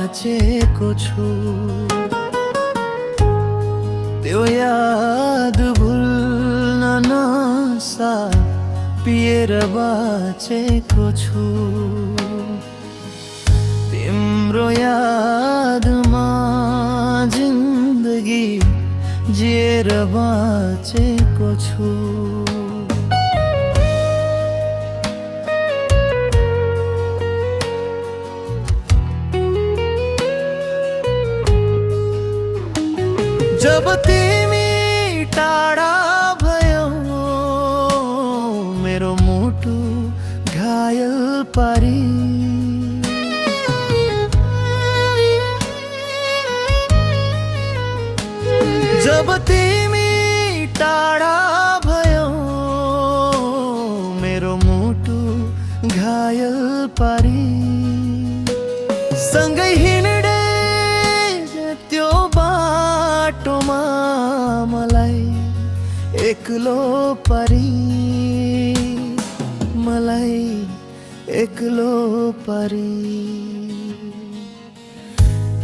बाँचेको छु। त्यो याद भुल्न नसा पिएर बाँचेको छु। तिम्रो यादमा जिन्दगी जिएर बाँचेको छु। जब तिमी टाढा भयो मेरो मुटु घायल पारी, जब तिमी टाढा भयो मेरो मुटु घायल पारी, सँगै हिँड्दै त्यो बाटोमा मलाई एक्लो पारी, मलाई एक्लो पारी।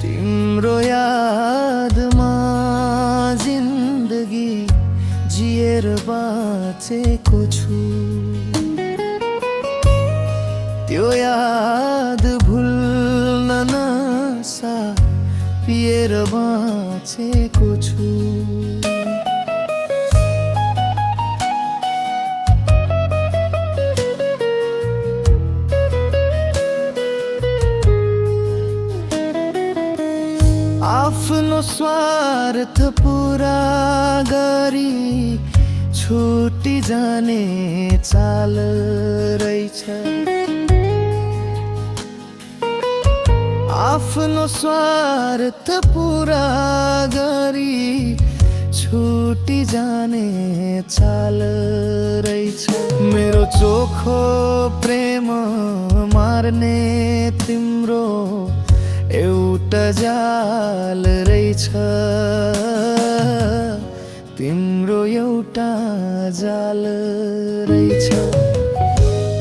तिम्रो यादमा जिन्दगी जिएर बाँचेको छु। त्यो याद भुल्न नसा पिएर बाँचेको छु। आफ्नो स्वार्थ पुरा गरी छुटी जाने चाल रहेछ। आफ्नो स्वार्थ पुरा गरी छुटी जाने चाल रहेछ। मेरो चोखो प्रेम मार्ने तिम्रो एउटा जाल रहेछ। तिम्रो एउटा जाल रहेछ।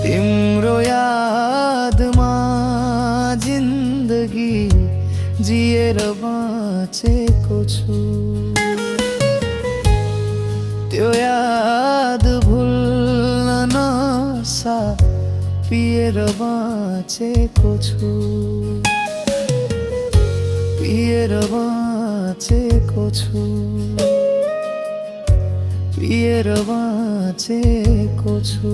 तिम्रो यादमा जिन्दगी जिएर बाँचेको छु। त्यो याद भुल्न नसा पिएर बाँचेको छु। पिएर बाँचेको छु। पिएर बाँचेको छु।